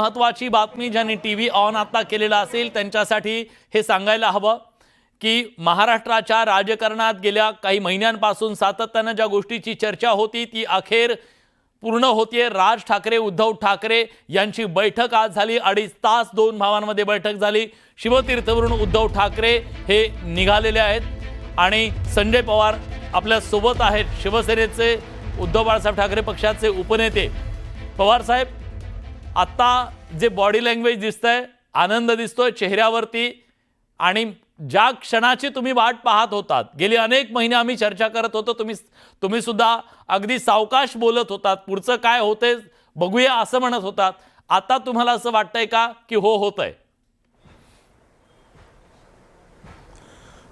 महत्त्वाची बातमी ज्यांनी टीव्ही ऑन आता केलेला असेल त्यांच्यासाठी हे सांगायला हवं की महाराष्ट्राच्या राजकारणात गेल्या काही महिन्यांपासून सातत्याने ज्या गोष्टीची चर्चा होती ती अखेर पूर्ण होतीये। राज ठाकरे उद्धव ठाकरे यांची बैठक आज झाली। 2.5 तास दोन भावांमध्ये बैठक झाली। शिवतीर्थवरून उद्धव ठाकरे हे निघालेले आहेत आणि संजय पवार आपल्या सोबत आहेत, शिवसेनेचे उद्धव बाळासाहेब ठाकरे पक्षाचे उपनेते। पवार साहेब, आता जे बॉडी लँग्वेज दिसतंय, आनंद दिसतोय चेहऱ्यावरती आणि ज्या क्षणाची तुम्ही वाट पाहत होतात, गेली अनेक महिने आम्ही चर्चा करत होतो, तुम्ही सुद्धा अगदी सावकाश बोलत होतात, पुढचं काय होतंय बघूया असं म्हणत होतात। आता तुम्हाला असं वाटतंय का की होतंय?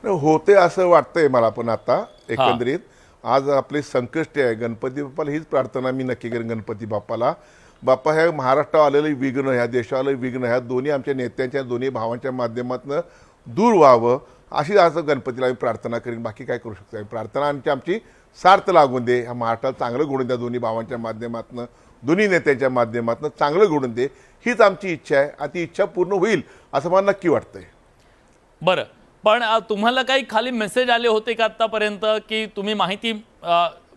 होते असं वाटतंय मला पण आता एकंदरीत। आज आपले संकष्टी आहे, गणपती बाप्पाला हीच प्रार्थना मी नक्की करेन। गणपती बाप्पाला, बाप्पा ह्या महाराष्ट्रावर आलेले विघ्न, ह्या देशाला विघ्न ह्या दोन्ही आमच्या नेत्यांच्या दोन्ही भावांच्या माध्यमातून दूर व्हावं अशी आज गणपतीला मी प्रार्थना करीन। बाकी काय करू शकतो? प्रार्थना आमची सार्थ लागून दे, ह्या महाराष्ट्राला चांगलं घडून द्या, दोन्ही भावांच्या माध्यमातून दोन्ही नेत्यांच्या माध्यमातून चांगलं घडून दे, हीच आमची इच्छा आहे। आणि ती इच्छा पूर्ण होईल असं मला नक्की वाटतंय। बरं, पण तुम्हाला काही खाली मेसेज आले होते का आतापर्यंत की तुम्ही माहिती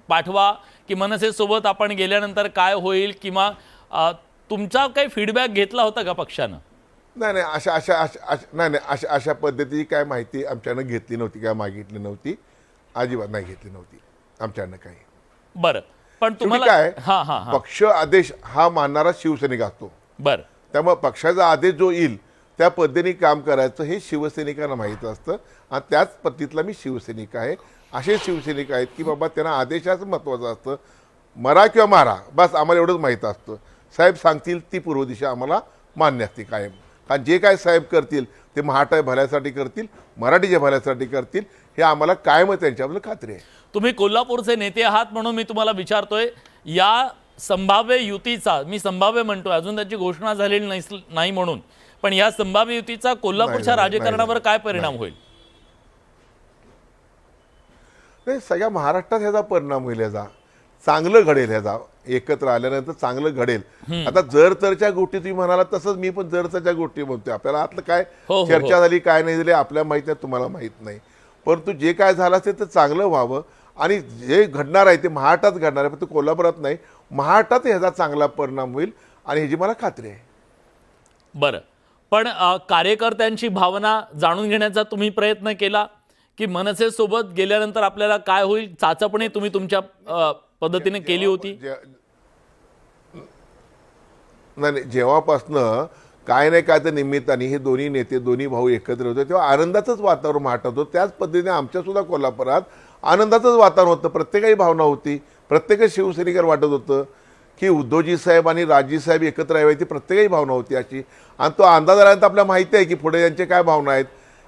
पाठवा की मनसेसोबत आपण गेल्यानंतर काय होईल, किंवा तुमचा काही फीडबॅक घेतला होता का पक्षानं? नाही, अशा पद्धतीची काय माहिती आमच्यानं घेतली नव्हती, काय मागितली नव्हती, अजिबात नाही घेतली नव्हती आमच्यानं काही। बरं, पण तुम्हाला काय पक्ष आदेश हा मानणारा शिवसैनिक असतो। बरं, त्यामुळे पक्षाचा आदेश जो येईल त्या पद्धतीने काम करायचं हे शिवसैनिकांना माहीत असतं आणि त्याच पद्धतीतला मी शिवसैनिक आहे। असे शिवसैनिक आहेत की बाबा त्यांना आदेशाचं महत्त्वाचं असतं, मरा किंवा मारा बस आम्हाला एवढंच माहीत असतं। साहेब सांगतील ती पूर्व दिशा आम्हाला मान्य असते कायम, कारण जे काय साहेब करतील ते महाराष्ट्र भल्यासाठी करतील, मराठीच्या भल्यासाठी करतील, हे आम्हाला कायम त्यांच्याबद्दल खात्री आहे। तुम्ही कोल्हापूरचे नेते आहात म्हणून मी तुम्हाला विचारतोय, या संभाव्य युतीचा, मी संभाव्य म्हणतोय, अजून त्याची घोषणा झालेली नाही म्हणून, पण या संभाव्य युतीचा कोल्हापूरच्या राजकारणावर काय परिणाम होईल? नाही, सगळ्या महाराष्ट्रात ह्याचा परिणाम होईल, ह्याचा चांगलं घडेल, ह्याचा एकत्र आल्यानंतर चांगलं घडेल। आता जर तरच्या गोष्टी तुम्ही म्हणाला तसंच मी पण जर तरच्या गोष्टी म्हणतोय। आपल्याला आतलं काय चर्चा झाली काय नाही झाली आपल्या माहित नाही, तुम्हाला माहित नाही, परंतु जे काय झालं असेल ते चांगलं व्हावं आणि जे घडणार आहे ते महाराष्ट्रात घडणार आहे, फक्त कोल्हापुरात नाही, महाराष्ट्रात ह्याचा चांगला परिणाम होईल आणि ह्याची मला खात्री आहे। बरं, पण कार्यकर्त्यांची भावना जाणून घेण्याचा तुम्ही प्रयत्न केला की मनसेसोबत गेल्यानंतर आपल्याला काय होईल, चाचपणी तुम्ही तुमच्या पद्धतीने केली होती? नाही, जेव्हापासनं काय नाही काय तर निमित्ताने हे दोन्ही नेते दोन्ही भाऊ एकत्र होते तेव्हा आनंदाचंच वातावरण वाटत होतं। त्याच पद्धतीने आमच्यासुद्धा कोल्हापुरात आनंदाचंच वातावरण होतं, प्रत्येकाची भावना होती, प्रत्येक शिवसैनिकांना वाटत होतं की उद्धवजी साहेब आणि राजजी साहेब एकत्र यावे, ती प्रत्येकाची भावना होती अशी। आणि तो अंदाज आल्यानंतर आपल्याला माहिती आहे की पुढे यांचे काय भावना आहेत,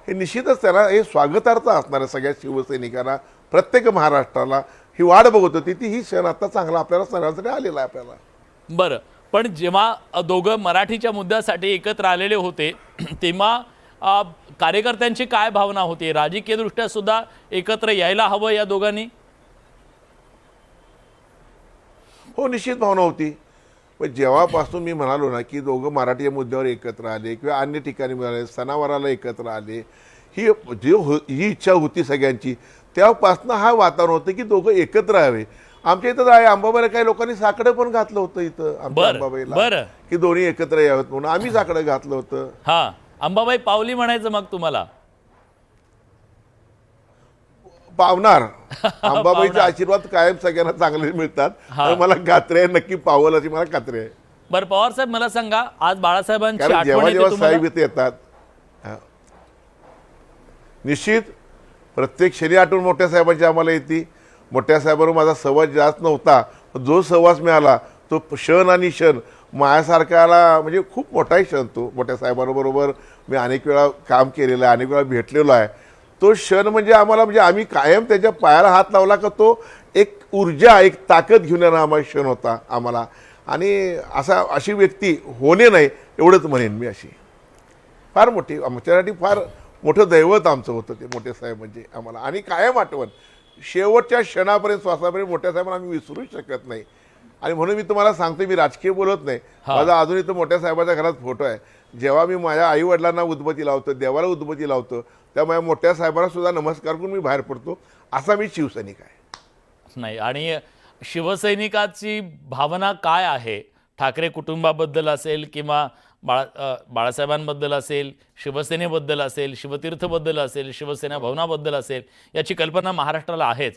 हे निश्चितच त्यांना हे स्वागतार्थ असणार आहे। सगळ्या शिवसैनिकांना, प्रत्येक महाराष्ट्राला ही वाट बघत होती, ती ही क्षण आता चांगला आपल्याला सर्वांसाठी आलेला आहे आपल्याला। बरं, पण जेव्हा दोघं मराठीच्या मुद्द्यासाठी एकत्र आलेले होते तेव्हा कार्यकर्त्यांची काय भावना होती? राजकीय दृष्ट्या सुद्धा एकत्र यायला हवं या दोघांनी? हो, निश्चित भावना होती, पण जेव्हापासून मी म्हणालो ना की दोघं मराठी मुद्द्यावर एकत्र आले किंवा अन्य ठिकाणी मिळाले, सणावाराला एकत्र आले, ही इच्छा होती सगळ्यांची, तेव्हापासून हा वातावरण होतं की दोघं एकत्र यावे। आमच्या इथं आहे अंबाबाईला काही लोकांनी साकडं पण घातलं होतं इथं आमच्या अंबाबाईला की दोन्ही एकत्र यावेत म्हणून, आम्ही साकडं घातलं होतं। हा, अंबाबाई पावली म्हणायचं मग तुम्हाला? पावणार, अंबाबाईचा आशीर्वाद कायम सगळ्यांना चांगले मिळतात, मला खात्री आहे नक्की पावल अशी मला खात्री आहे। बरं पवार साहेब, मला सांगा, आज बाळासाहेबांची आठवण जेव्हा येते तुम्हाला? साहेब इथे येतात निश्चित प्रत्येक शनी आठवण मोठ्या साहेबांची आम्हाला येते। मोठ्या साहेबांवर माझा सहवास जास्त नव्हता, जो सहवास मिळाला तो क्षण आणि क्षण माझ्यासारख्याला म्हणजे खूप मोठाही क्षण तो। मोठ्या साहेबांबरोबर मी अनेक वेळा काम केलेलं आहे, अनेक वेळा भेटलेलो आहे, तो क्षण म्हणजे आम्हाला म्हणजे आम्ही कायम त्याच्या पायाला हात लावला का तो एक ऊर्जा, एक ताकद घेऊन येणारा आम्हाला क्षण होता आम्हाला। आणि अशी व्यक्ती होणे नाही एवढंच म्हणेन मी, अशी फार मोठी आमच्यासाठी फार मोठं दैवत आमचं होतं ते मोठे साहेब म्हणजे आम्हाला। आणि कायम आठवण शेवटच्या क्षणापर्यंत, श्वासापर्यंत मोठ्या साहेबांना आम्ही विसरूच शकत नाही। आणि म्हणून मी तुम्हाला सांगतो, मी राजकीय बोलत नाही. हा. माझा अजून इथं मोठ्या साहेबाच्या घरात फोटो आहे. जेव्हा मी माझ्या आई वडिलांना उदबत्ती लावतो, देवाला उदबत्ती लावतो, तेव्हा माझ्या मोठ्या साहेबांना सुद्धा नमस्कार करून मी बाहेर पडतो. असा मी शिवसैनिक आहे. नाही, आणि शिवसैनिकाची भावना काय आहे? ठाकरे कुटुंबाबद्दल असेल किंवा बाळासाहेबांबद्दल असेल, शिवसेनेबद्दल असेल, शिवतीर्थबद्दल असेल, शिवसेना भवनाबद्दल असेल, याची कल्पना महाराष्ट्राला आहेच.